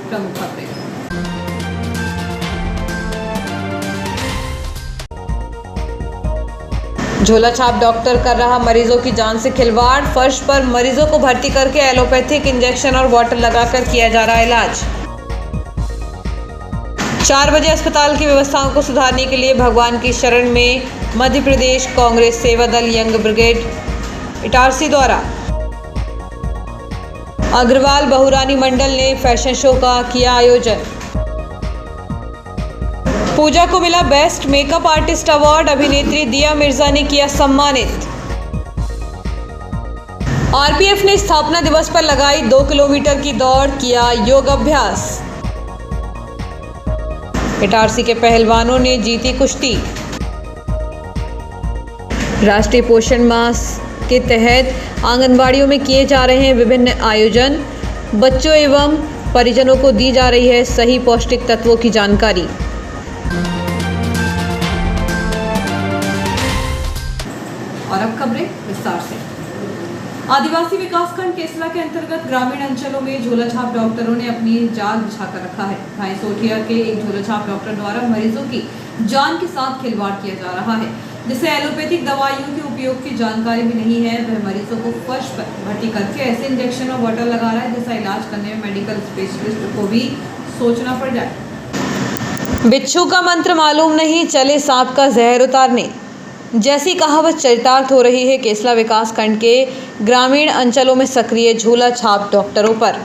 प्रमुख खबरें। झोला छाप डॉक्टर कर रहा मरीजों की जान से खिलवाड़। फर्श पर मरीजों को भर्ती करके एलोपैथिक इंजेक्शन और बॉटल लगाकर किया जा रहा इलाज। 4 बजे अस्पताल की व्यवस्थाओं को सुधारने के लिए भगवान की शरण में मध्य प्रदेश कांग्रेस सेवा दल यंग ब्रिगेड इटारसी द्वारा अग्रवाल बहुरानी मंडल ने फैशन शो का किया आयोजन। पूजा को मिला बेस्ट मेकअप आर्टिस्ट अवार्ड। अभिनेत्री दिया मिर्जा ने किया सम्मानित। आरपीएफ ने स्थापना दिवस पर लगाई 2 किलोमीटर की दौड़, किया योग अभ्यास। इटारसी के पहलवानों ने जीती कुश्ती। राष्ट्रीय पोषण मास के तहत आंगनबाड़ियों में किए जा रहे हैं विभिन्न आयोजन। बच्चों एवं परिजनों को दी जा रही है सही पौष्टिक तत्वों की जानकारी। और अब खबरें विस्तार से। आदिवासी विकासखंड केसला के अंतर्गत ग्रामीण अंचलों में झोला छाप डॉक्टरों ने अपनी जाल बिछाकर रखा है। भाई सोठिया के एक झोला छाप डॉक्टर द्वारा मरीजों की जान के साथ खिलवाड़ किया जा रहा है, जिसे एलोपैथिक दवाइयों के उपयोग की जानकारी भी नहीं है। वह मरीजों को फर्श पर भर्ती करके ऐसे इंजेक्शन और बॉटल लगा रहा है जिसका इलाज करने में मेडिकल स्पेशलिस्ट को भी सोचना पड़ जाए। बिच्छू का मंत्र मालूम नहीं, चले सांप का जहर उतारने जैसी कहावत चरितार्थ हो रही है केसला विकास खंड के ग्रामीण अंचलों में सक्रिय झोला छाप डॉक्टरों पर।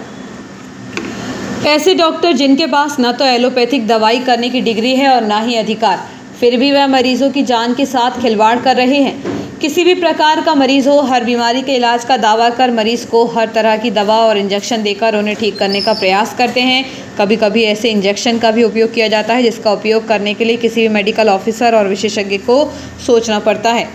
ऐसे डॉक्टर जिनके पास न तो एलोपैथिक दवाई करने की डिग्री है और न ही अधिकार, फिर भी वह मरीजों की जान के साथ खिलवाड़ कर रहे हैं। किसी भी प्रकार का मरीज हो, हर बीमारी के इलाज का दावा कर मरीज को हर तरह की दवा और इंजेक्शन देकर उन्हें ठीक करने का प्रयास करते हैं। कभी कभी ऐसे इंजेक्शन का भी उपयोग किया जाता है जिसका उपयोग करने के लिए किसी भी मेडिकल ऑफिसर और विशेषज्ञ को सोचना पड़ता है।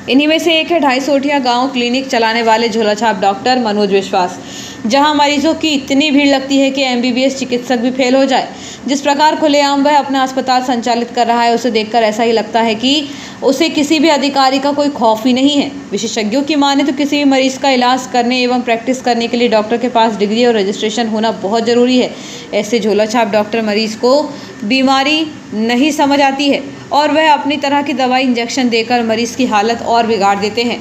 इन्हीं में से एक है 250 सोठिया गांव क्लिनिक चलाने वाले झोला छाप डॉक्टर मनोज विश्वास, जहां मरीजों की इतनी भीड़ लगती है कि एमबीबीएस चिकित्सक भी फेल हो जाए। जिस प्रकार खुलेआम वह अपना अस्पताल संचालित कर रहा है, उसे देखकर ऐसा ही लगता है कि उसे किसी भी अधिकारी का कोई खौफ ही नहीं है। विशेषज्ञों की माने तो किसी भी मरीज का इलाज करने एवं प्रैक्टिस करने के लिए डॉक्टर के पास डिग्री और रजिस्ट्रेशन होना बहुत ज़रूरी है। ऐसे झोला छाप डॉक्टर मरीज को बीमारी नहीं समझ आती है और वह अपनी तरह की दवाई इंजेक्शन देकर मरीज की हालत और बिगाड़ देते हैं।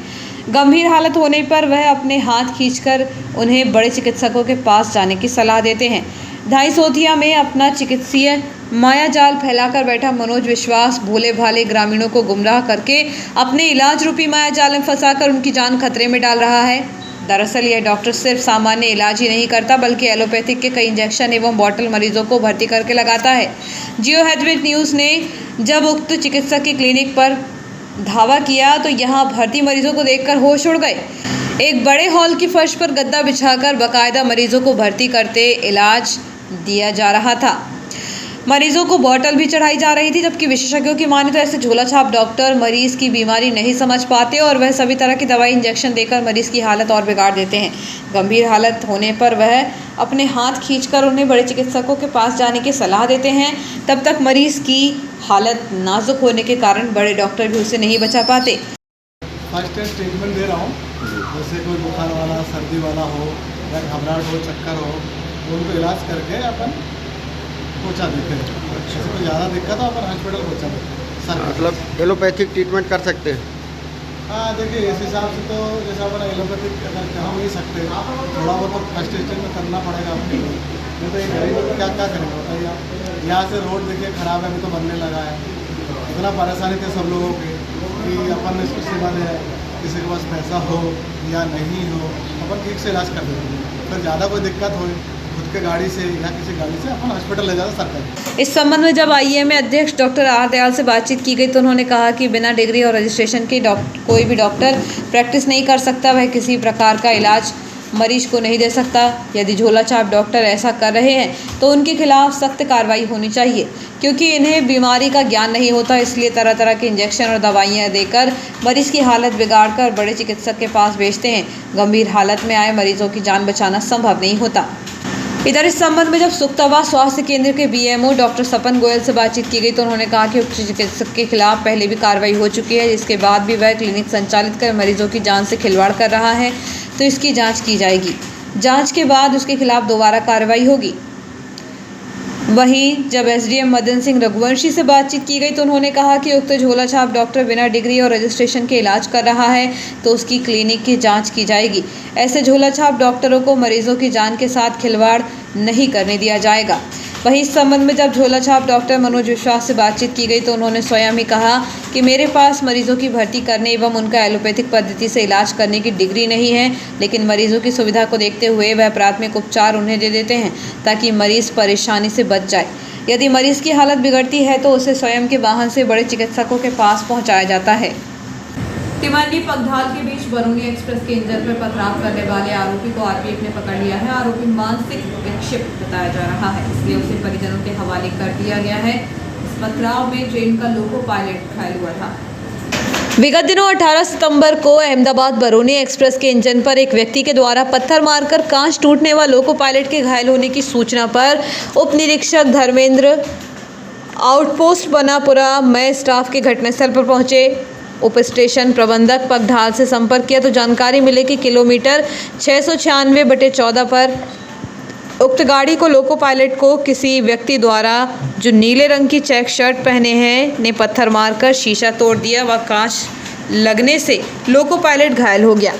गंभीर हालत होने पर वह अपने हाथ खींचकर उन्हें बड़े चिकित्सकों के पास जाने की सलाह देते हैं। 250 सोठिया में अपना चिकित्सीय मायाजाल फैलाकर बैठा मनोज विश्वास भोले भाले ग्रामीणों को गुमराह करके अपने इलाज रूपी मायाजाल में फंसाकर उनकी जान खतरे में डाल रहा है। दरअसल यह डॉक्टर सिर्फ सामान्य इलाज ही नहीं करता बल्कि एलोपैथिक के कई इंजेक्शन एवं बॉटल मरीजों को भर्ती करके लगाता है। जियो हेडवेट न्यूज़ ने जब उक्त चिकित्सक की क्लिनिक पर धावा किया तो यहाँ भर्ती मरीजों को देखकर होश उड़ गए। एक बड़े हॉल की फर्श पर गद्दा बिछाकर बाकायदा मरीजों को भर्ती करते इलाज दिया जा रहा था। मरीजों को बॉटल भी चढ़ाई जा रही थी, जबकि विशेषज्ञों की माने तो ऐसे झोला छाप डॉक्टर मरीज की बीमारी नहीं समझ पाते और वह सभी तरह की दवाई इंजेक्शन देकर मरीज की हालत और बिगाड़ देते हैं। गंभीर हालत होने पर वह अपने हाथ खींचकर उन्हें बड़े चिकित्सकों के पास जाने की सलाह देते हैं। तब तक मरीज की हालत नाजुक होने के कारण बड़े डॉक्टर भी उसे नहीं बचा पाते। फर्स्ट एड ट्रीटमेंट दे रहा हूँ, जैसे कोई बुखार वाला, सर्दी वाला हो या घबराहट हो, चक्कर हो, तो उनको इलाज करके अपन पहुँचा देते हैं। जैसे कोई ज़्यादा दिक्कत हो अपन हॉस्पिटल पहुँचा देते हैं सर। मतलब एलोपैथिक ट्रीटमेंट कर सकते हैं? हाँ, देखिए इस हिसाब से तो जैसे अपन एलोपैथिक अगर कहा नहीं सकते, थोड़ा बहुत तो फर्स्ट स्टेज में करना पड़ेगा अपने को। नहीं तो ये गरीब लोग क्या क्या करेंगे बताइए आप। यहाँ से रोड देखिए ख़राब है, अभी तो बनने लगा है। इतना परेशानी थे सब लोगों की कि अपन इसको सेवा दे, किसी के पास पैसा हो या नहीं हो अपन ठीक से इलाज कर देते हैं। फिर ज़्यादा कोई दिक्कत हो खुद के गाड़ी से या किसी गाड़ी से अपन हॉस्पिटल ले जाता सरकारी। इस संबंध में जब आईएमए अध्यक्ष डॉक्टर आर दयाल से बातचीत की गई तो उन्होंने कहा कि बिना डिग्री और रजिस्ट्रेशन के कोई भी डॉक्टर प्रैक्टिस नहीं कर सकता, वह किसी प्रकार का इलाज मरीज को नहीं दे सकता। यदि झोला छाप डॉक्टर ऐसा कर रहे हैं तो उनके खिलाफ सख्त कार्रवाई होनी चाहिए, क्योंकि इन्हें बीमारी का ज्ञान नहीं होता, इसलिए तरह तरह के इंजेक्शन और दवाइयाँ देकर मरीज की हालत बिगाड़कर बड़े चिकित्सक के पास भेजते हैं। गंभीर हालत में आए मरीजों की जान बचाना संभव नहीं होता। इधर इस संबंध में जब सुक्तावा स्वास्थ्य केंद्र के बीएमओ डॉक्टर सपन गोयल से बातचीत की गई तो उन्होंने कहा कि उक्त चिकित्सक के खिलाफ पहले भी कार्रवाई हो चुकी है, जिसके बाद भी वह क्लिनिक संचालित कर मरीजों की जान से खिलवाड़ कर रहा है, तो इसकी जांच की जाएगी। जांच के बाद उसके खिलाफ दोबारा कार्रवाई होगी। वहीं जब एसडीएम मदन सिंह रघुवंशी से बातचीत की गई तो उन्होंने कहा कि उक्त झोला छाप डॉक्टर बिना डिग्री और रजिस्ट्रेशन के इलाज कर रहा है तो उसकी क्लिनिक की जांच की जाएगी। ऐसे झोला छाप डॉक्टरों को मरीजों की जान के साथ खिलवाड़ नहीं करने दिया जाएगा। वहीं इस संबंध में जब झोला छाप डॉक्टर मनोज विश्वास से बातचीत की गई तो उन्होंने स्वयं ही कहा कि मेरे पास मरीजों की भर्ती करने एवं उनका एलोपैथिक पद्धति से इलाज करने की डिग्री नहीं है, लेकिन मरीजों की सुविधा को देखते हुए वह प्राथमिक उपचार उन्हें दे देते हैं ताकि मरीज परेशानी से बच जाए। यदि मरीज की हालत बिगड़ती है तो उसे स्वयं के वाहन से बड़े चिकित्सकों के पास पहुंचाया जाता है। तिमानी पगधाल के बीच बरौनी एक्सप्रेस के इंजन पर पथराव करने वाले आरोपी को आरपीएफ ने पकड़ लिया है। आरोपी मानसिक विक्षिप्त बताया जा रहा है, इसलिए उसे परिजनों के हवाले कर दिया गया है। इस पथराव में ट्रेन का लोको पायलट घायल हुआ था। विगत दिनों 18 सितंबर को अहमदाबाद बरौनी एक्सप्रेस के इंजन पर एक व्यक्ति के द्वारा पत्थर मारकर कांच टूटने व लोको पायलट के घायल होने की सूचना पर उप निरीक्षक धर्मेंद्र आउटपोस्ट बनापुरा मय स्टाफ के घटनास्थल पर पहुंचे। उप स्टेशन प्रबंधक पगढाल से संपर्क किया तो जानकारी मिली कि किलोमीटर 696/14 पर उक्त गाड़ी को लोको पायलट को किसी व्यक्ति द्वारा जो नीले रंग की चेक शर्ट पहने हैं ने पत्थर मारकर शीशा तोड़ दिया व कांच लगने से लोको पायलट घायल हो गया।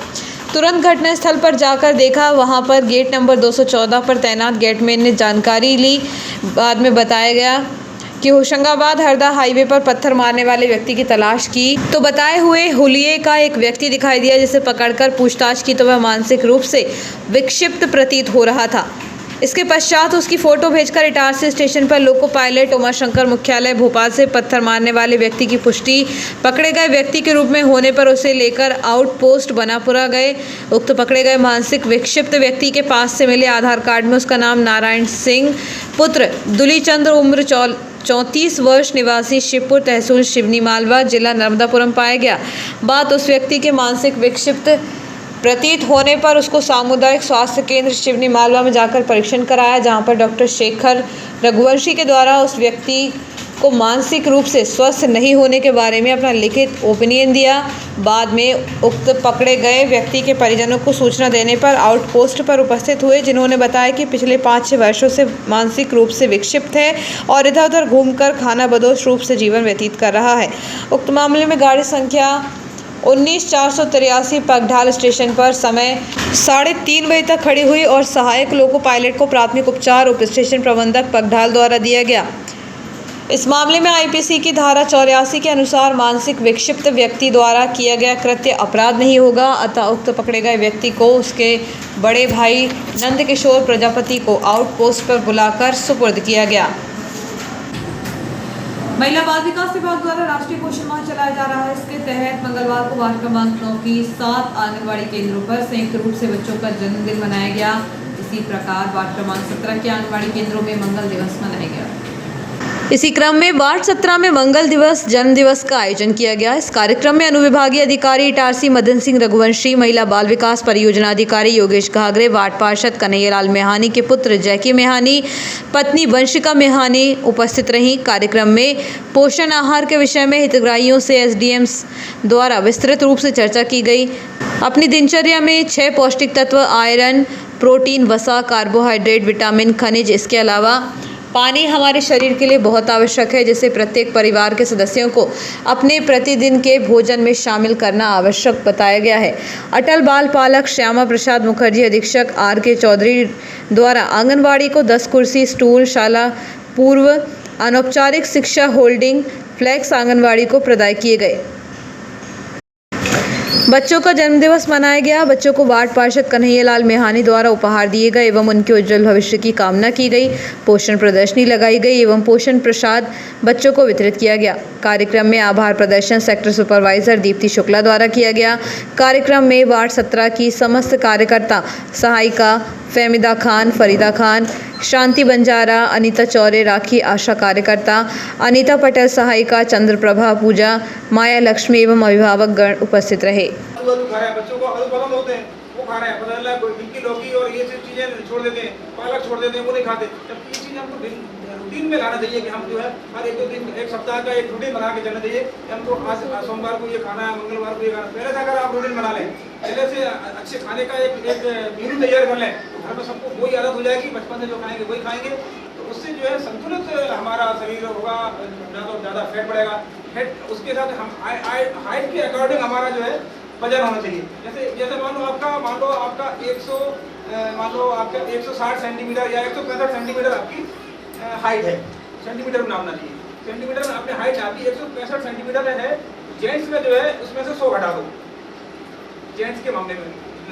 तुरंत घटनास्थल पर जाकर देखा, वहां पर गेट नंबर 214 पर तैनात गेटमैन ने जानकारी ली। बाद में बताया गया कि होशंगाबाद हरदा हाईवे पर पत्थर मारने वाले व्यक्ति की तलाश की तो बताए हुए हुलिये का एक व्यक्ति दिखाई दिया, जिसे पकड़कर पूछताछ की तो वह मानसिक रूप से विक्षिप्त प्रतीत हो रहा था। इसके पश्चात उसकी फोटो भेजकर इटारसी स्टेशन पर लोको पायलट उमाशंकर मुख्यालय भोपाल से पत्थर मारने वाले व्यक्ति की पुष्टि पकड़े गए व्यक्ति के रूप में होने पर उसे लेकर आउटपोस्ट बनापुरा गए। उक्त पकड़े गए मानसिक विक्षिप्त व्यक्ति के पास से मिले आधार कार्ड में उसका नाम नारायण सिंह पुत्र दुलीचंद्र उम्र 34 वर्ष निवासी शिवपुर तहसील शिवनी मालवा जिला नर्मदापुरम पाया गया। बात उस व्यक्ति के मानसिक विक्षिप्त प्रतीत होने पर उसको सामुदायिक स्वास्थ्य केंद्र शिवनी मालवा में जाकर परीक्षण कराया, जहां पर डॉक्टर शेखर रघुवंशी के द्वारा उस व्यक्ति को मानसिक रूप से स्वस्थ नहीं होने के बारे में अपना लिखित ओपिनियन दिया। बाद में उक्त पकड़े गए व्यक्ति के परिजनों को सूचना देने पर आउटपोस्ट पर उपस्थित हुए, जिन्होंने बताया कि पिछले 5-6 वर्षों से मानसिक रूप से विक्षिप्त है और इधर उधर घूमकर खानाबदोश रूप से जीवन व्यतीत कर रहा है। उक्त मामले में गाड़ी संख्या 19-483 पगढाल स्टेशन पर समय 3:30 बजे तक खड़ी हुई और सहायक लोको पायलट को प्राथमिक उपचार उप स्टेशन प्रबंधक पगढाल द्वारा दिया गया। इस मामले में आईपीसी की धारा 84 के अनुसार मानसिक विक्षिप्त व्यक्ति द्वारा किया गया कृत्य अपराध नहीं होगा, अतः उक्त पकड़े गए व्यक्ति को उसके बड़े भाई नंदकिशोर प्रजापति को आउटपोस्ट पर बुलाकर सुपुर्द किया गया। महिला बाल विकास विभाग द्वारा राष्ट्रीय पोषण माह चलाया जा रहा है। इसके तहत मंगलवार को वार्ड क्रमांक 9 की 7 आंगनबाड़ी केंद्रों पर संयुक्त रूप से बच्चों का जन्मदिन मनाया गया। इसी प्रकार वार्ड क्रमांक 17 के आंगनबाड़ी केंद्रों में मंगल दिवस मनाया गया। इसी क्रम में वार्ड 17 में मंगल दिवस जन्म दिवस का आयोजन किया गया। इस कार्यक्रम में अनुविभागीय अधिकारी इटारसी मदन सिंह रघुवंशी, महिला बाल विकास परियोजना अधिकारी योगेश घागरे, वार्ड पार्षद कन्हैयालाल मेहानी के पुत्र जैकी मेहानी, पत्नी वंशिका मेहानी उपस्थित रहीं। कार्यक्रम में पोषण आहार के विषय में हितग्राहियों से एसडीएम्स द्वारा विस्तृत रूप से चर्चा की गई। अपनी दिनचर्या में 6 पौष्टिक तत्व आयरन, प्रोटीन, वसा, कार्बोहाइड्रेट, विटामिन, खनिज, इसके अलावा पानी हमारे शरीर के लिए बहुत आवश्यक है, जिसे प्रत्येक परिवार के सदस्यों को अपने प्रतिदिन के भोजन में शामिल करना आवश्यक बताया गया है। अटल बाल पालक श्यामा प्रसाद मुखर्जी अधीक्षक आर.के. चौधरी द्वारा आंगनबाड़ी को 10 कुर्सी, स्टूल, शाला, पूर्व अनौपचारिक शिक्षा होल्डिंग फ्लैक्स आंगनबाड़ी को प्रदान किए गए। बच्चों का जन्मदिवस मनाया गया। बच्चों को वार्ड पार्षद कन्हैयालाल मेहानी द्वारा उपहार दिए गए एवं उनके उज्जवल भविष्य की कामना की गई। पोषण प्रदर्शनी लगाई गई एवं पोषण प्रसाद बच्चों को वितरित किया गया। कार्यक्रम में आभार प्रदर्शन सेक्टर सुपरवाइजर दीप्ति शुक्ला द्वारा किया गया। कार्यक्रम में वार्ड 17 की समस्त कार्यकर्ता, सहायिका फहमिदा खान, फरीदा खान, शांति बंजारा, अनीता चौरे, राखी आशा कार्यकर्ता, अनीता पटेल सहायिका, चंद्रप्रभा, पूजा, माया लक्ष्मी एवं अभिभावक गण उपस्थित रहे। बच्चों को आलू पसंद होते हैं, वो खा रहे हैं, पता चला गिलकी लौकी और ये सब चीजें छोड़ देते हैं, पालक छोड़ देते हैं, वो नहीं खाते। जबकि ये चीज़ हमको रूटीन में लाना चाहिए कि हम जो है हर 1-2 दिन, 1 सप्ताह का एक रूटीन बना के चलना चाहिए कि हमको आज सोमवार को ये खाना है, मंगलवार को ये खाना। पहले से अगर आप रूटीन बना लें, पहले से अच्छे खाने का एक मेनू तैयार कर लें, घर में सबको वही आदत हो जाएगी, बचपन से जो खाएंगे वही खाएंगे, तो उससे जो है संतुलित हमारा शरीर होगा, ना तो ज़्यादा फैट बढ़ेगा। फैट उसके साथ हम हाइट के अकॉर्डिंग हमारा जो है वजन होना चाहिए। जैसे मान लो आपका 160 सेंटीमीटर या 165 सेंटीमीटर आपकी हाइट है, सेंटीमीटर में नापना चाहिए। सेंटीमीटर में आपने हाइट आपकी 165 सेंटीमीटर है, जेंट्स में जो है उसमें से 100 घटा दो, जेंट्स के मामले में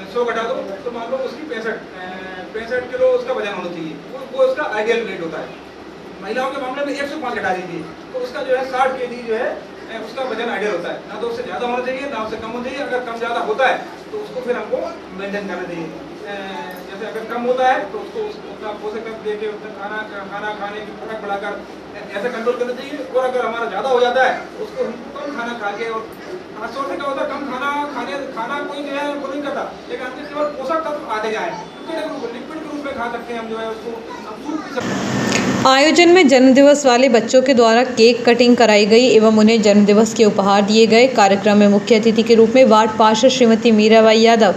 100 घटा दो तो मान लो उसकी 65 किलो उसका वजन होना चाहिए, वो उसका आइडियल वेट होता है। महिलाओं के मामले में 105 घटा दीजिए तो उसका जो है 60 केजी जो है उसका वजन आइडियल होता है। ना तो उससे ज़्यादा होना चाहिए ना उससे कम होना चाहिए। अगर कम ज़्यादा होता है तो उसको फिर हमको मेंटेन करना चाहिए। जैसे अगर कम होता है तो उसको उतना पोषक तत्व दे के खाना खाने की फर्क बढ़ाकर ऐसे कंट्रोल करना चाहिए। और अगर हमारा ज़्यादा हो जाता है तो उसको हम कम खाना खा के, और खासतौर से क्या होता है कम खाना कोई जो है वो नहीं करता, लेकिन हमसे केवल पोषक तत्व आते जाए, लिक्विड के रूप में खा सकते हैं हम जो है उसको हम सूप पी सकते हैं। आयोजन में जन्मदिवस वाले बच्चों के द्वारा केक कटिंग कराई गई एवं उन्हें जन्मदिवस के उपहार दिए गए। कार्यक्रम में मुख्य अतिथि के रूप में वार्ड पार्षद श्रीमती मीराबाई यादव,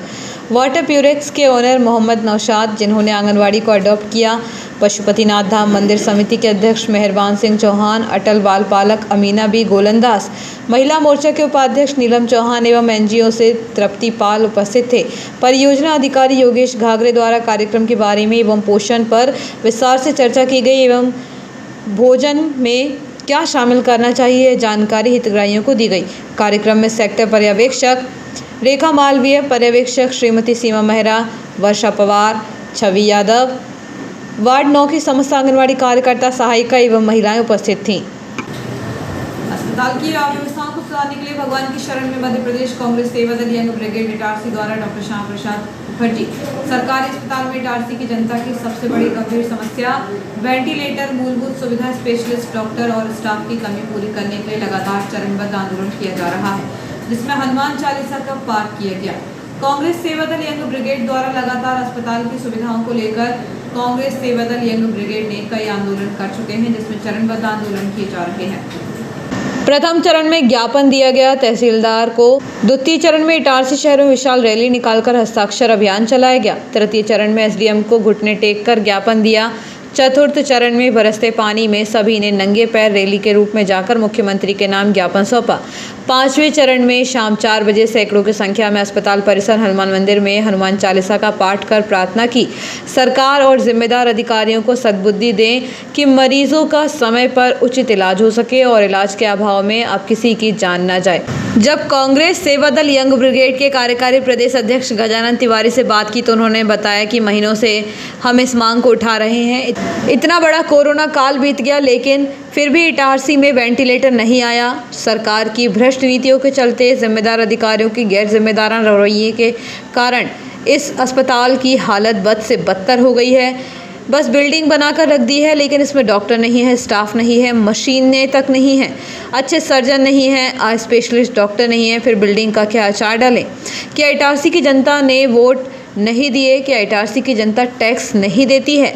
वाटर प्यूरेक्स के ओनर मोहम्मद नौशाद जिन्होंने आंगनवाड़ी को अडॉप्ट किया, पशुपतिनाथ धाम मंदिर समिति के अध्यक्ष मेहरबान सिंह चौहान, अटल बाल पालक अमीना बी गोलंदास, महिला मोर्चा के उपाध्यक्ष नीलम चौहान एवं एनजीओ से तृप्ति पाल उपस्थित थे। परियोजना अधिकारी योगेश घागरे द्वारा कार्यक्रम के बारे में एवं पोषण पर विस्तार से चर्चा की गई एवं भोजन में क्या शामिल करना चाहिए जानकारी हितग्राहियों को दी गई। कार्यक्रम में सेक्टर पर्यवेक्षक रेखा मालवीय, पर्यवेक्षक श्रीमती सीमा मेहरा, वर्षा पवार, छवि यादव, वार्ड 9 की समस्त आंगनवाड़ी कार्यकर्ता, सहायिका एवं महिलाएं उपस्थित थीं। अस्पताल की अव्यवस्थाओं को सुधारने के लिए भगवान की शरण में मध्य प्रदेश कांग्रेस सेवादल यंग ब्रिगेड इटारसी द्वारा डॉक्टर श्याम प्रसाद मुखर्जी सरकारी अस्पताल में इटारसी की जनता की सबसे बड़ी गंभीर समस्या वेंटिलेटर, मूलभूत सुविधा, स्पेशलिस्ट डॉक्टर और स्टाफ की कमी पूरी करने के लिए लगातार चरणबद्ध आंदोलन किया जा रहा है, जिसमें हनुमान चालीसा का पाठ किया गया। कांग्रेस सेवादल यंग ब्रिगेड द्वारा लगातार अस्पताल की सुविधाओं को लेकर कांग्रेस सेवादल यंग ब्रिगेड ने कई आंदोलन कर चुके हैं, जिसमें चरणबद्ध आंदोलन किए जा रहे हैं। प्रथम चरण में ज्ञापन दिया गया तहसीलदार को, द्वितीय चरण में इटारसी शहर में विशाल रैली निकालकर हस्ताक्षर अभियान चलाया गया, तृतीय चरण में एसडीएम को घुटने टेक कर ज्ञापन दिया, चतुर्थ चरण में बरसते पानी में सभी ने नंगे पैर रैली के रूप में जाकर मुख्यमंत्री के नाम ज्ञापन सौंपा। पांचवें चरण में शाम 4 बजे सैकड़ों की संख्या में अस्पताल परिसर हनुमान मंदिर में हनुमान चालीसा का पाठ कर प्रार्थना की। सरकार और जिम्मेदार अधिकारियों को सद्बुद्धि दें कि मरीजों का समय पर उचित इलाज हो सके और इलाज के अभाव में अब किसी की जान न जाए। जब कांग्रेस सेवादल यंग ब्रिगेड के कार्यकारी प्रदेश अध्यक्ष गजानन तिवारी से बात की तो उन्होंने बताया कि महीनों से हम इस मांग को उठा रहे हैं। इतना बड़ा कोरोना काल बीत गया लेकिन फिर भी इटारसी में वेंटिलेटर नहीं आया। सरकार की भ्रष्ट नीतियों के चलते जिम्मेदार अधिकारियों की गैर जिम्मेदाराना रवैये के कारण इस अस्पताल की हालत बद से बदतर हो गई है। बस बिल्डिंग बनाकर रख दी है लेकिन इसमें डॉक्टर नहीं है, स्टाफ नहीं है, मशीनें तक नहीं है, अच्छे सर्जन नहीं है, स्पेशलिस्ट डॉक्टर नहीं है, फिर बिल्डिंग का क्या आचार डालें? क्या इटारसी की जनता ने वोट नहीं दिए? क्या इटारसी की जनता टैक्स नहीं देती है?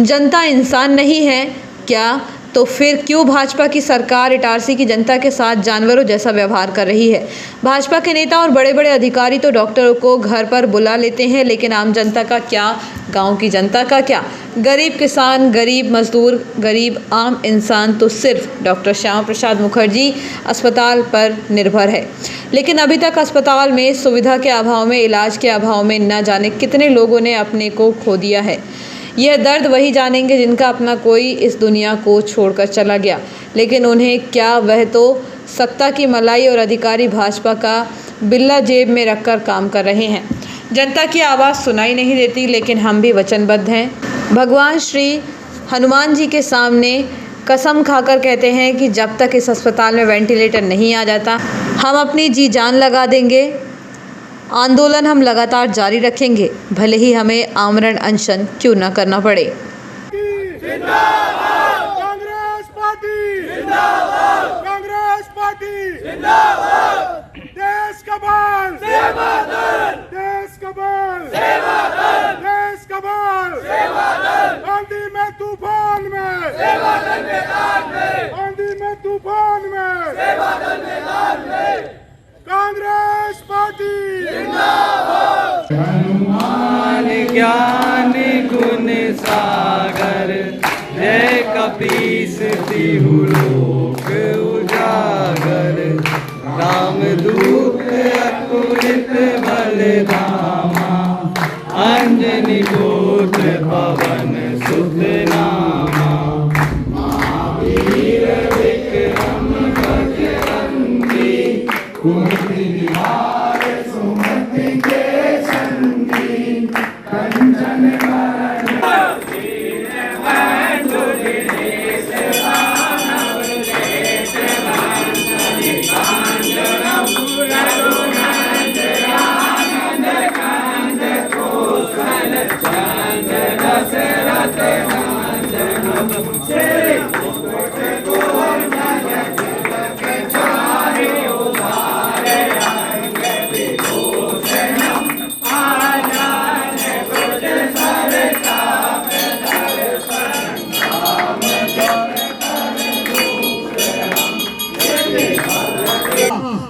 जनता इंसान नहीं है क्या? तो फिर क्यों भाजपा की सरकार इटारसी की जनता के साथ जानवरों जैसा व्यवहार कर रही है? भाजपा के नेता और बड़े बड़े अधिकारी तो डॉक्टरों को घर पर बुला लेते हैं लेकिन आम जनता का क्या, गांव की जनता का क्या? गरीब किसान, गरीब मजदूर, गरीब आम इंसान तो सिर्फ डॉक्टर श्याम प्रसाद मुखर्जी अस्पताल पर निर्भर है। लेकिन अभी तक अस्पताल में सुविधा के अभाव में, इलाज के अभाव में न जाने कितने लोगों ने अपने को खो दिया है। यह दर्द वही जानेंगे जिनका अपना कोई इस दुनिया को छोड़कर चला गया, लेकिन उन्हें क्या, वह तो सत्ता की मलाई और अधिकारी भाजपा का बिल्ला जेब में रखकर काम कर रहे हैं। जनता की आवाज़ सुनाई नहीं देती लेकिन हम भी वचनबद्ध हैं। भगवान श्री हनुमान जी के सामने कसम खाकर कहते हैं कि जब तक इस अस्पताल में वेंटिलेटर नहीं आ जाता हम अपनी जी जान लगा देंगे। आंदोलन हम लगातार जारी रखेंगे, भले ही हमें आमरण अनशन क्यों न करना पड़े। कांग्रेस पार्टी जिंदाबाद, कांग्रेस पार्टी जिंदाबाद। देश का बल, देश का बल, देश का बल, आंधी में तूफान में, आंधी में तूफान में, कांग्रेस पार्टी हनुमान ज्ञान गुण सागर जय कपीस तिहु लोक उजागर रामदूत अतुलित बल धामा अंजनी पुत्र पवन सुत नामा महावीर विक्रम बजरंगी कुमति निवार सुमति के संगी कंचन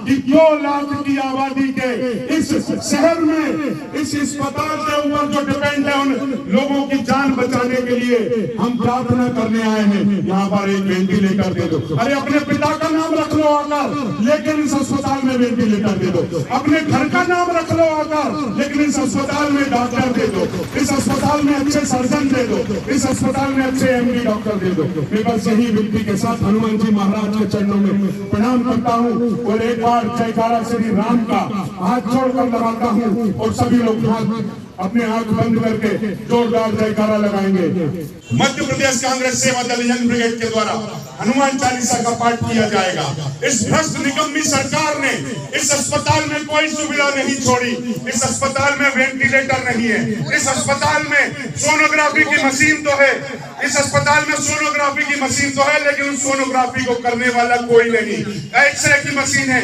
कि 2 लाख की आबादी के इस शहर में इस अस्पताल के ऊपर जो डिपेंड है उन लोगों की जान बचाने के लिए हम प्रार्थना करने आए हैं। यहाँ पर एक वेंटिलेटर दे दो। अरे अपने पिता का नाम रख लो आकर, लेकिन इस अस्पताल में वेंटिलेटर दे दो। अपने घर का नाम रख लो आकर, लेकिन इस अस्पताल में डॉक्टर दे दो। इस अस्पताल में अच्छे सर्जन दे दो। इस अस्पताल में अच्छे एमडी डॉक्टर दे दो। मैं बस यही विनती के साथ हनुमान जी महाराज के चरणों में प्रणाम करता हूँ और एक बार जयकारा श्री राम का हाथ जोड़कर लगाता हूँ और सभी लोग अपने आंख बंद करके जोरदार जयकारा लगाएंगे। मध्य प्रदेश कांग्रेस सेवा दल यंग ब्रिगेड के द्वारा हनुमान चालीसा का पाठ किया जाएगा। इस भ्रष्ट निकम्मी सरकार ने इस अस्पताल में कोई सुविधा नहीं छोड़ी। इस अस्पताल में वेंटिलेटर नहीं है। इस अस्पताल में सोनोग्राफी की मशीन तो है। इस अस्पताल में सोनोग्राफी की मशीन तो है, लेकिन उस सोनोग्राफी को करने वाला कोई नहीं। एक्सरे की मशीन है,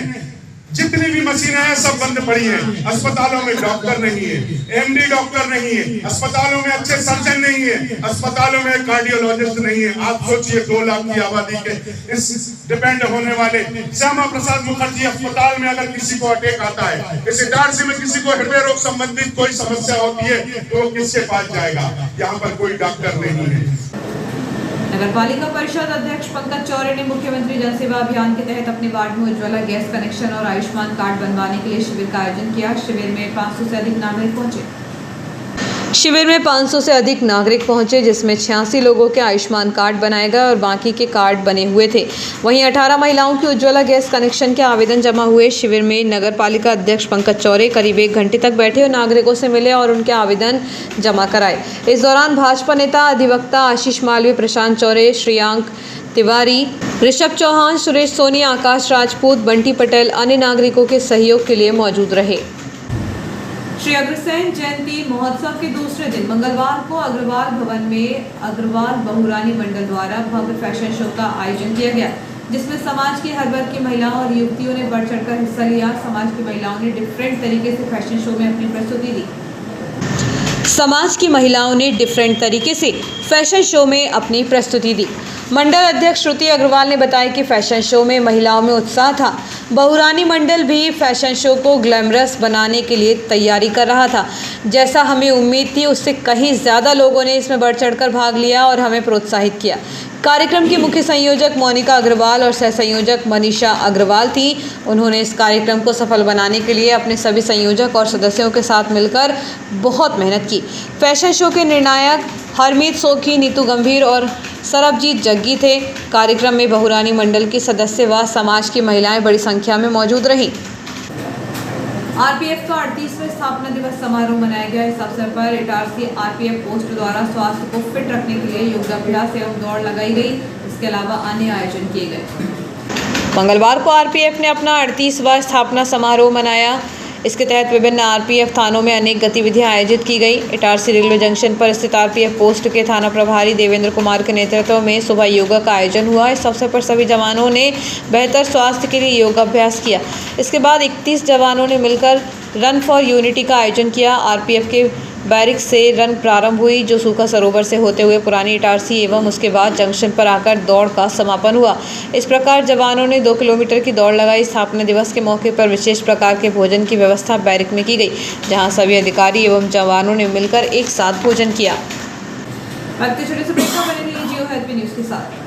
जितनी भी मशीनें हैं सब बंद पड़ी हैं। अस्पतालों में डॉक्टर नहीं है, एमडी डॉक्टर नहीं है, अस्पतालों में अच्छे सर्जन नहीं है, अस्पतालों में कार्डियोलॉजिस्ट नहीं है। आप सोचिए 2 लाख की आबादी के इस डिपेंड होने वाले श्यामा प्रसाद मुखर्जी अस्पताल में अगर किसी को अटैक आता है, इस इटारसी में किसी को हृदय रोग संबंधित कोई समस्या होती है तो वो किसके पास जाएगा? यहाँ पर कोई डॉक्टर नहीं है। नगर पालिका परिषद अध्यक्ष पंकज चौरे ने मुख्यमंत्री जन सेवा अभियान के तहत अपने वार्ड में उज्ज्वला गैस कनेक्शन और आयुष्मान कार्ड बनवाने के लिए शिविर का आयोजन किया। शिविर में 500 से अधिक नागरिक पहुंचे। शिविर में 500 से अधिक नागरिक पहुंचे, जिसमें 86 लोगों के आयुष्मान कार्ड बनाए गए और बाकी के कार्ड बने हुए थे। वहीं 18 महिलाओं की उज्ज्वला गैस कनेक्शन के आवेदन जमा हुए। शिविर में नगर पालिका अध्यक्ष पंकज चौरे करीब 1 घंटे तक बैठे और नागरिकों से मिले और उनके आवेदन जमा कराए। इस दौरान भाजपा नेता अधिवक्ता आशीष मालवीय, प्रशांत चौरे, श्रेयांक तिवारी, ऋषभ चौहान, सुरेश सोनी, आकाश राजपूत, बंटी पटेल अन्य नागरिकों के सहयोग के लिए मौजूद रहे। श्री अग्रसेन जयंती महोत्सव के दूसरे दिन मंगलवार को अग्रवाल भवन में अग्रवाल बहुरानी मंडल द्वारा भव्य फैशन शो का आयोजन किया गया, जिसमें समाज के हर वर्ग की महिलाओं और युवतियों ने बढ़ चढ़कर हिस्सा लिया। समाज की महिलाओं ने डिफरेंट तरीके से फैशन शो में अपनी प्रस्तुति दी। समाज की महिलाओं ने डिफरेंट तरीके से फैशन शो में अपनी प्रस्तुति दी। मंडल अध्यक्ष श्रुति अग्रवाल ने बताया कि फैशन शो में महिलाओं में उत्साह था। बहुरानी मंडल भी फैशन शो को ग्लैमरस बनाने के लिए तैयारी कर रहा था। जैसा हमें उम्मीद थी उससे कहीं ज़्यादा लोगों ने इसमें बढ़ चढ़कर भाग लिया और हमें प्रोत्साहित किया। कार्यक्रम की मुख्य संयोजक मोनिका अग्रवाल और सह संयोजक मनीषा अग्रवाल थी। उन्होंने इस कार्यक्रम को सफल बनाने के लिए अपने सभी संयोजक और सदस्यों के साथ मिलकर बहुत मेहनत की। फैशन शो के निर्णायक हरमीत सोखी, नीतू गंभीर और सरबजीत जग्गी थे। कार्यक्रम में बहुरानी मंडल की सदस्य व समाज की महिलाएं बड़ी संख्या में मौजूद रहीं। आरपीएफ का 38वां स्थापना दिवस समारोह मनाया गया। इस अवसर पर इटारसी आरपीएफ पोस्ट द्वारा स्वास्थ्य को फिट रखने के लिए योगाभ्यास एवं दौड़ लगाई गई। इसके अलावा अन्य आयोजन किए गए। मंगलवार को आरपीएफ ने अपना 38वां स्थापना समारोह मनाया। इसके तहत विभिन्न आरपीएफ थानों में अनेक गतिविधियां आयोजित की गई। इटारसी रेलवे जंक्शन पर स्थित आरपीएफ पोस्ट के थाना प्रभारी देवेंद्र कुमार के नेतृत्व में सुबह योगा का आयोजन हुआ। इस अवसर पर सभी जवानों ने बेहतर स्वास्थ्य के लिए योगाभ्यास किया। इसके बाद 31 जवानों ने मिलकर रन फॉर यूनिटी का आयोजन किया। आरपीएफ के बैरिक से रन प्रारंभ हुई, जो सूखा सरोवर से होते हुए पुरानी इटारसी एवं उसके बाद जंक्शन पर आकर दौड़ का समापन हुआ। इस प्रकार जवानों ने 2 किलोमीटर की दौड़ लगाई। स्थापना दिवस के मौके पर विशेष प्रकार के भोजन की व्यवस्था बैरिक में की गई, जहां सभी अधिकारी एवं जवानों ने मिलकर एक साथ भोजन किया। छोटे से बने रहिए जियो हेल्थ न्यूज़ के साथ।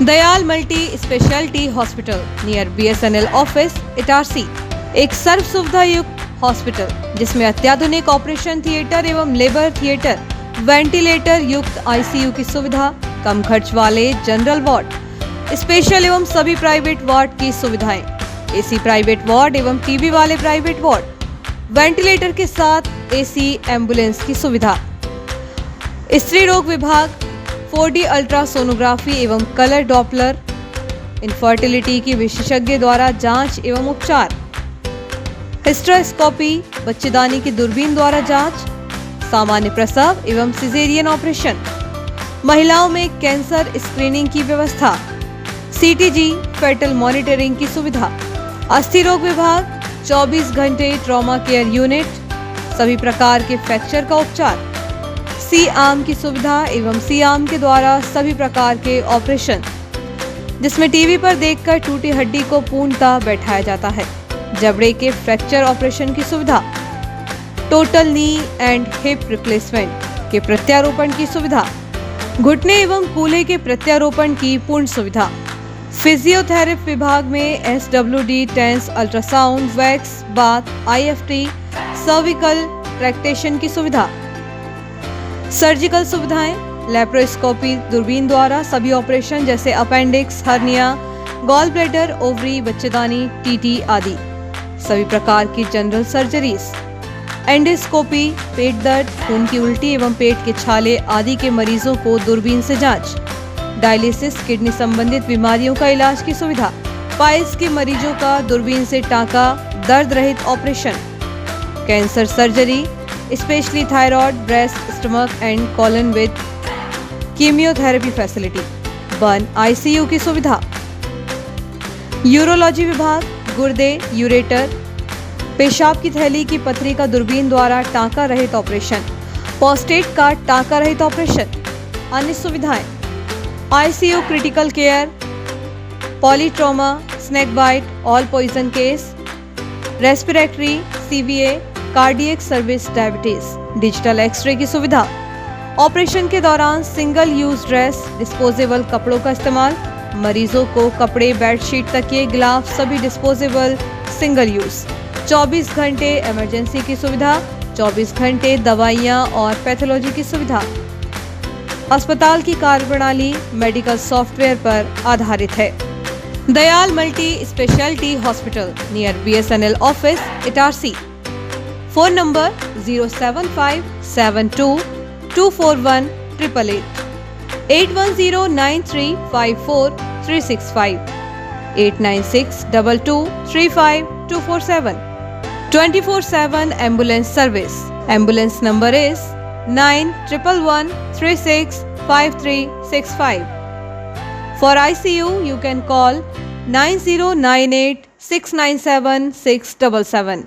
Dayal multi speciality hospital near BSNL office Itarsi एक सर्व सुविधा युक्त हॉस्पिटल जिसमें अत्याधुनिक ऑपरेशन थिएटर एवं लेबर थिएटर, वेंटिलेटर युक्त ICU की सुविधा, कम खर्च वाले जनरल वार्ड, स्पेशल एवं सभी प्राइवेट वार्ड की सुविधाएं, AC प्राइवेट वार्ड एवं TB वाले प्राइवेट वार्ड, वेंटिलेटर के साथ AC एम्बुलेंस की सुविधा, स्त्री रोग विभाग, 4D अल्ट्रासोनोग्राफी एवं कलर डॉपलर, इनफर्टिलिटी की विशेषज्ञ द्वारा जांच एवं उपचार, हिस्टेरोस्कोपी, बच्चेदानी की दूरबीन द्वारा जांच, सामान्य प्रसव एवं सिजेरियन ऑपरेशन, महिलाओं में कैंसर स्क्रीनिंग की व्यवस्था, CTG फेटल मॉनिटरिंग की सुविधा, अस्थि रोग विभाग, 24 घंटे ट्रॉमा केयर यूनिट, सभी प्रकार के फ्रैक्चर का उपचार, C-आर्म की सुविधा एवं C-आर्म के द्वारा सभी प्रकार के ऑपरेशन, जिसमें टीवी पर देखकर टूटी हड्डी को पूर्णतः बैठाया जाता है, जबड़े के फ्रैक्चर ऑपरेशन की सुविधा, total knee and hip replacement के प्रत्यारोपण की सुविधा, घुटने एवं कूल्हे के प्रत्यारोपण की पूर्ण सुविधा, फिजियोथेरेपी विभाग में SWD, TENS, ultrasound, wax, bath, IFT, cervical traction की सुविधा, सर्जिकल सुविधाएं, लेप्रोस्कोपी दूरबीन द्वारा सभी ऑपरेशन जैसे appendix, hernia, gall bladder, ovary, बच्चेदानी, TT आदि, सभी प्रकार की जनरल सर्जरीज, एंडोस्कोपी, पेट दर्द, खून की उल्टी एवं पेट के छाले आदि के मरीजों को दूरबीन से जांच, डायलिसिस, किडनी संबंधित बीमारियों का इलाज की सुविधा, पाइल्स के मरीजों का दूरबीन से टांका, दर्द रहित operation, cancer surgery, specially thyroid, breast, stomach and colon with chemotherapy facility, burn ICU की सुविधा, यूरोलॉजी विभाग, गुर्दे, यूरेटर, पेशाब की थैली की पथरी का दूरबीन द्वारा टांका रहित ऑपरेशन, प्रोस्टेट का टांका रहित ऑपरेशन, अन्य सुविधाएं, ICU critical care, polytrauma, snake bite, all poison case, respiratory, CVA, cardiac service, diabetes, digital x-ray की सुविधा, ऑपरेशन के दौरान सिंगल यूज ड्रेस, डिस्पोजेबल कपड़ों का इस्तेमाल, मरीजों को कपड़े, बेडशीट, तकिए, ग्लाव सभी डिस्पोजेबल सिंगल यूज, 24 घंटे इमरजेंसी की सुविधा, 24 घंटे दवाइयाँ और पैथोलॉजी की सुविधा। अस्पताल की कार्यप्रणाली मेडिकल सॉफ्टवेयर पर आधारित है। Dayal multi speciality hospital near BSNL office Itarsi. Phone number 07572241888, 8109354365, 8962235247, 24/7 ambulance service. Ambulance number is 9111365365. For ICU, you can call 9098697677.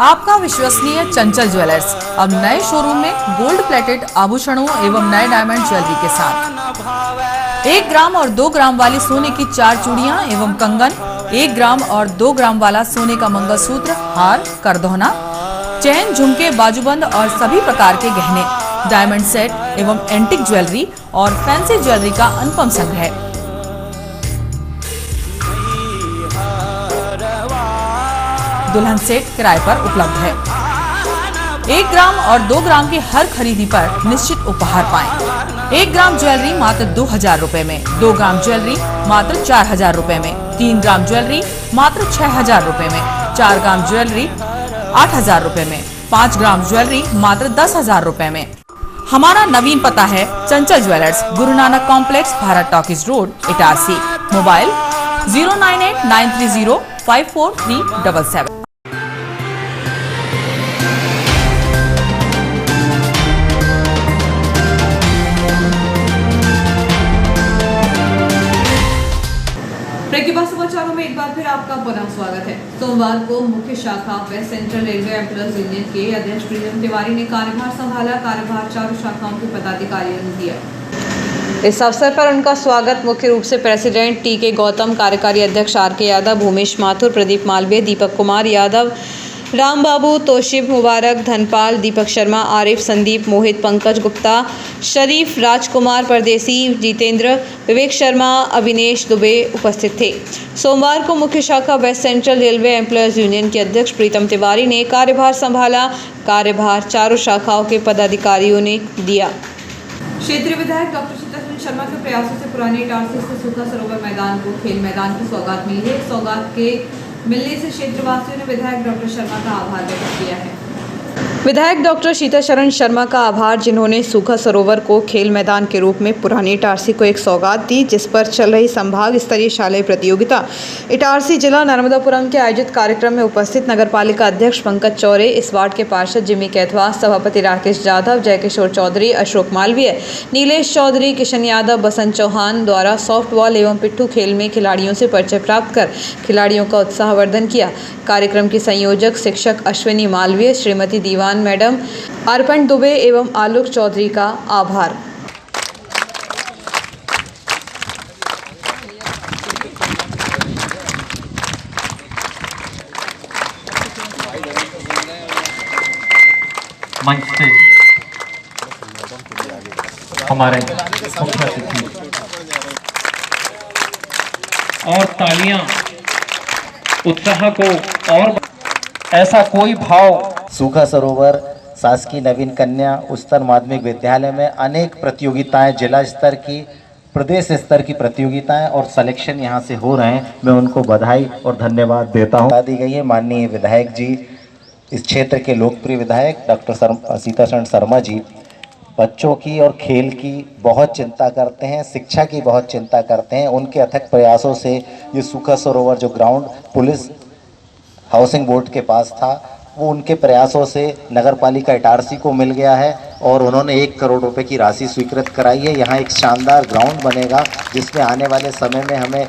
आपका विश्वसनीय चंचल ज्वेलर्स अब नए शोरूम में गोल्ड प्लेटेड आभूषणों एवं नए डायमंड ज्वेलरी के साथ 1 ग्राम और 2 ग्राम वाली सोने की 4 चूड़ियां एवं कंगन, 1 ग्राम और 2 ग्राम वाला सोने का मंगलसूत्र, हार, करदोहना, चैन, झुमके, बाजूबंद और सभी प्रकार के गहने, डायमंड सेट एवं एंटिक ज्वेलरी और फैंसी ज्वेलरी का अनुपम संग्रह। दुल्हन सेट किराए पर उपलब्ध है। 1 ग्राम और 2 ग्राम की हर खरीदी पर निश्चित उपहार पाएं। 1 ग्राम ज्वेलरी मात्र 2000 रुपए में, 2 ग्राम ज्वेलरी मात्र 4000 रुपए में, 3 ग्राम ज्वेलरी मात्र 6000 रुपए में, 4 ग्राम ज्वेलरी 8000 रुपए में, 5 ग्राम ज्वेलरी मात्र 10000 रुपए में। हमारा नवीन पता है Chanchal jewellers, Guru Nanak complex, Bharat talkies road, Itarsi. Mobile 09893054377। आपका पुनः स्वागत है। सोमवार को मुख्य शाखा west central railway employees union के अध्यक्ष प्रीतम तिवारी ने कार्यभार संभाला। कार्यभार चारों शाखाओं के पदाधिकारियों ने दिया। इस अवसर पर उनका स्वागत मुख्य रूप से प्रेसिडेंट टी.के. गौतम, कार्यकारी अध्यक्ष आर.के. यादव, भूमेश माथुर, प्रदीप मालवीय, दीपक कुमार यादव, राम बाबू, तोशिब मुबारक, धनपाल, दीपक शर्मा, आरिफ, संदीप, मोहित, पंकज गुप्ता, शरीफ, राजकुमार परदेसी, जितेंद्र, विवेक शर्मा, अविनेश दुबे उपस्थित थे। सोमवार को मुख्य शाखा west central railway employees union के अध्यक्ष प्रीतम तिवारी ने कार्यभार संभाला। कार्यभार चारों शाखाओं के पदाधिकारियों ने दिया। क्षेत्रीय विधायक डॉक्टर सीतासरन शर्मा के प्रयासों से पुरानी इटारसी से सूखा सरोवर मैदान को खेल मैदान की सौगात मिली है। सौगात के मिलने से क्षेत्रवासियों ने विधायक डॉक्टर शर्मा का आभार व्यक्त किया है। विधायक डॉक्टर सीतासरन शर्मा का आभार, जिन्होंने सूखा सरोवर को खेल मैदान के रूप में पुरानी इटारसी को एक सौगात दी, जिस पर चल रही संभाग स्तरीय शालेय प्रतियोगिता इटारसी जिला नर्मदापुरम के आयोजित कार्यक्रम में उपस्थित नगरपालिका अध्यक्ष पंकज चौरे, इस वार्ड के पार्षद जिमी कैथवा, सभापति राकेश जाधव, जयकिशोर चौधरी, अशोक मालवीय, नीलेश चौधरी, किशन यादव, बसंत चौहान द्वारा सॉफ्टबॉल एवं पिट्ठू खेल में खिलाड़ियों से परिचय प्राप्त कर खिलाड़ियों का उत्साहवर्धन किया। कार्यक्रम की संयोजक शिक्षक अश्विनी मालवीय, श्रीमती दीवान मैडम, अर्पण दुबे एवं आलोक चौधरी का आभार। मंच से हमारे मुख्य अतिथि और तालियां उत्साह को और ऐसा कोई भाव। सूखा सरोवर शासकीय नवीन कन्या उच्चतर माध्यमिक विद्यालय में अनेक प्रतियोगिताएं, जिला स्तर की, प्रदेश स्तर की प्रतियोगिताएं और सिलेक्शन यहां से हो रहे हैं। मैं उनको बधाई और धन्यवाद देता हूं। दी गई है माननीय विधायक जी, इस क्षेत्र के लोकप्रिय विधायक डॉक्टर सीतासरन शर्मा जी बच्चों की और खेल की बहुत चिंता करते हैं, शिक्षा की बहुत चिंता करते हैं। उनके अथक प्रयासों से ये सूखा सरोवर जो ग्राउंड पुलिस हाउसिंग बोर्ड के पास था, वो उनके प्रयासों से नगरपालिका इटारसी को मिल गया है और उन्होंने 1 करोड़ रुपए की राशि स्वीकृत कराई है। यहाँ एक शानदार ग्राउंड बनेगा, जिसमें आने वाले समय में हमें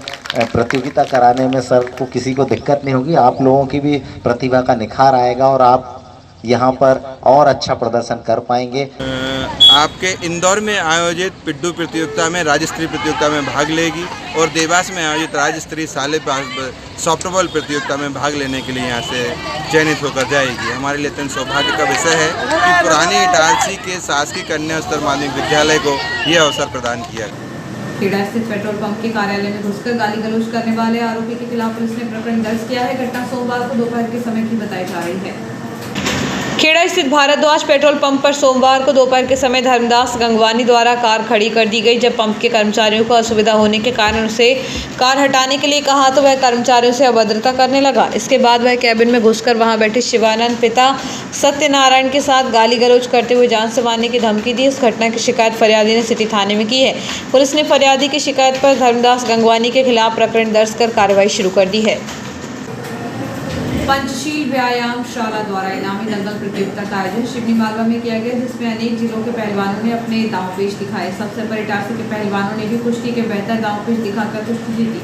प्रतियोगिता कराने में सर को किसी को दिक्कत नहीं होगी। आप लोगों की भी प्रतिभा का निखार आएगा और आप यहाँ पर और अच्छा प्रदर्शन कर पाएंगे। आपके इंदौर में आयोजित पिड्डू प्रतियोगिता में राज्य स्तरीय प्रतियोगिता में भाग लेगी और देवास में आयोजित राज्य स्तरीय शालेय सॉफ्टबॉल प्रतियोगिता में भाग लेने के लिए यहाँ से चयनित होकर जाएगी। हमारे लिए अत्यंत सौभाग्य का विषय है कि पुरानी इटारसी के शासकीय कन्या उच्चतर माध्यमिक विद्यालय को यह अवसर प्रदान किया गया। खेड़ा स्थित पेट्रोल पंप के कार्यालय में घुसकर गाली गलौज करने वाले आरोपी के खिलाफ पुलिस ने प्रकरण दर्ज किया है। घटना सोमवार को दोपहर के समय की बताई जा रही है। खेड़ा स्थित भारद्वाज पेट्रोल पंप पर सोमवार को दोपहर के समय धर्मदास गंगवानी द्वारा कार खड़ी कर दी गई। जब पंप के कर्मचारियों को असुविधा होने के कारण उसे कार हटाने के लिए कहा तो वह कर्मचारियों से अभद्रता करने लगा। इसके बाद वह कैबिन में घुसकर वहां बैठे शिवानंद पिता सत्यनारायण के साथ गाली गलौज करते हुए जान से मारने की धमकी दी। इस घटना की शिकायत फरियादी ने सिटी थाने में की है। पुलिस ने फरियादी की शिकायत पर धर्मदास गंगवानी के खिलाफ प्रकरण दर्ज कर कार्रवाई शुरू कर दी है। पंचशील व्यायाम शाला द्वारा इनामी दंगल प्रतियोगिता का आयोजन शिवनी मालवा में किया गया, जिसमें अनेक जिलों के पहलवानों ने अपने दांव पेच दिखाए। इस अवसर पर इटारसी के पहलवानों ने भी कुश्ती के बेहतर दांव पेच दिखाकर कुश्ती जीती।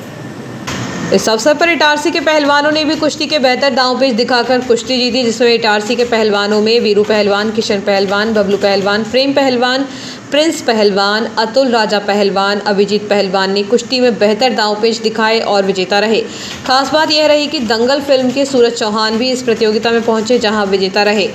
इस अवसर पर इटारसी के पहलवानों ने भी कुश्ती के बेहतर दांव पेच दिखाकर कुश्ती जीती, जिसमें इटारसी के पहलवानों में वीरू पहलवान, किशन पहलवान, बबलू पहलवान, प्रेम पहलवान, प्रिंस पहलवान, अतुल राजा पहलवान, अभिजीत पहलवान ने कुश्ती में बेहतर दांव पेच दिखाए और विजेता रहे। खास बात यह रही कि दंगल फिल्म के सूरज चौहान भी इस प्रतियोगिता में पहुंचे, जहां विजेता रहे।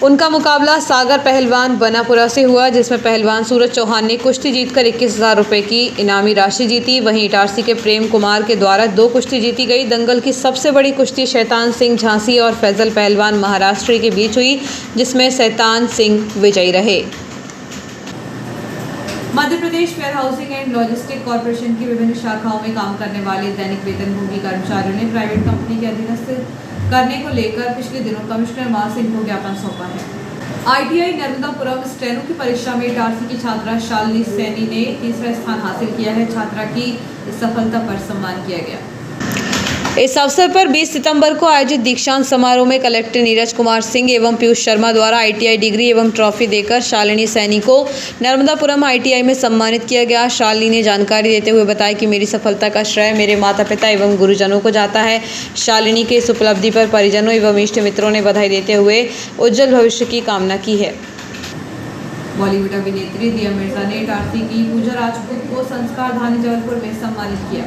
उनका मुकाबला सागर पहलवान बनापुरा से हुआ, जिसमें पहलवान सूरज चौहान ने कुश्ती जीतकर 21,000 रुपये की इनामी राशि जीती। वहीं इटारसी के प्रेम कुमार के द्वारा 2 कुश्ती जीती गई। दंगल की सबसे बड़ी कुश्ती शैतान सिंह झांसी और फैजल पहलवान महाराष्ट्र के बीच हुई, जिसमें शैतान सिंह विजयी रहे। Madhya Pradesh warehousing and logistic corporation की विभिन्न शाखाओं में काम करने वाले दैनिक वेतनभोगी कर्मचारियों ने प्राइवेट कंपनी के अधीनस्थ करने को लेकर पिछले दिनों कमिश्नर माह सिंह को ज्ञापन सौंपा है। ITI नर्मदापुरम स्टेनो की परीक्षा में इटारसी की छात्रा शालिनी सैनी ने 3रा स्थान हासिल किया है। छात्रा की इस सफलता पर सम्मान किया गया। इस अवसर पर 20 सितंबर को आयोजित दीक्षांत समारोह में कलेक्टर नीरज कुमार सिंह एवं पीयूष शर्मा द्वारा ITI डिग्री एवं ट्रॉफी देकर शालिनी सैनी को नर्मदापुरम ITI में सम्मानित किया गया। शालिनी ने जानकारी देते हुए बताया कि मेरी सफलता का श्रेय मेरे माता पिता एवं गुरुजनों को जाता है। शालिनी के इस उपलब्धि पर परिजनों एवं इष्ट मित्रों ने बधाई देते हुए उज्जवल भविष्य की कामना की है। बॉलीवुड अभिनेत्री दिया मिर्जा ने इटारसी की पूजा राजपूत को संस्कार धानी जबलपुर में सम्मानित किया।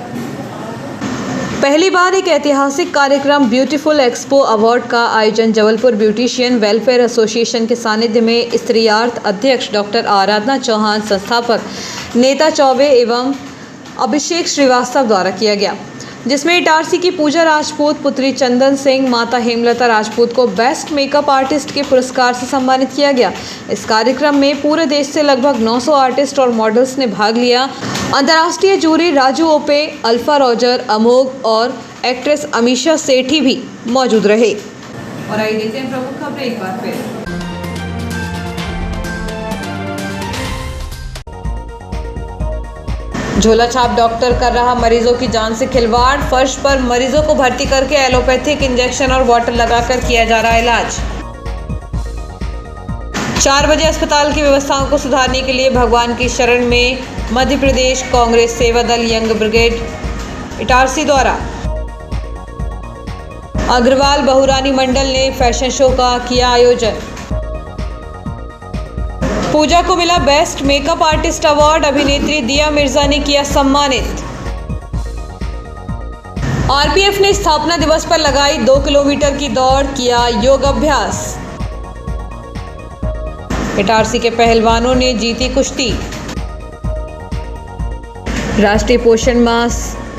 पहली बार एक ऐतिहासिक कार्यक्रम ब्यूटीफुल एक्सपो अवार्ड का आयोजन जबलपुर ब्यूटिशियन वेलफेयर एसोसिएशन के सानिध्य में स्त्रीयार्थ अध्यक्ष डॉक्टर आराधना चौहान, संस्थापक नेता चौबे एवं अभिषेक श्रीवास्तव द्वारा किया गया, जिसमें इटारसी की पूजा राजपूत पुत्री चंदन सिंह, माता हेमलता राजपूत को बेस्ट मेकअप आर्टिस्ट के पुरस्कार से सम्मानित किया गया। इस कार्यक्रम में पूरे देश से लगभग 900 आर्टिस्ट और मॉडल्स ने भाग लिया। अंतर्राष्ट्रीय जूरी राजू ओपे, अल्फा रॉजर, अमोघ और एक्ट्रेस अमीषा सेठी भी मौजूद रहे। और आइए देखते हैं प्रमुख खबरें एक बार फिर। झोला छाप डॉक्टर कर रहा मरीजों की जान से खिलवाड़। फर्श पर मरीजों को भर्ती करके एलोपैथिक इंजेक्शन और बॉटल लगाकर किया जा रहा इलाज। 4 बजे अस्पताल की व्यवस्थाओं को सुधारने के लिए भगवान की शरण में मध्य प्रदेश कांग्रेस सेवा दल यंग ब्रिगेड इटारसी द्वारा अग्रवाल बहुरानी मंडल ने फैशन शो का किया आयोजन। पूजा को मिला बेस्ट मेकअप आर्टिस्ट अवार्ड। अभिनेत्री दिया मिर्जा ने किया सम्मानित। RPF ने स्थापना दिवस पर लगाई 2 किलोमीटर की दौड़, किया योग अभ्यास। इटारसी के पहलवानों ने जीती कुश्ती। राष्ट्रीय पोषण मास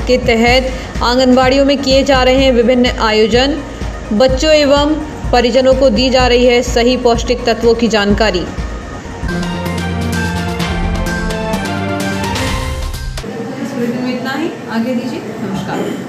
के तहत आंगनबाड़ियों में किए जा रहे हैं विभिन्न आयोजन। बच्चों एवं परिजनों को दी जा रही है सही पौष्टिक तत्वों की जानकारी। इस बुलेटिन में इतना ही। आगे दीजिए। नमस्कार।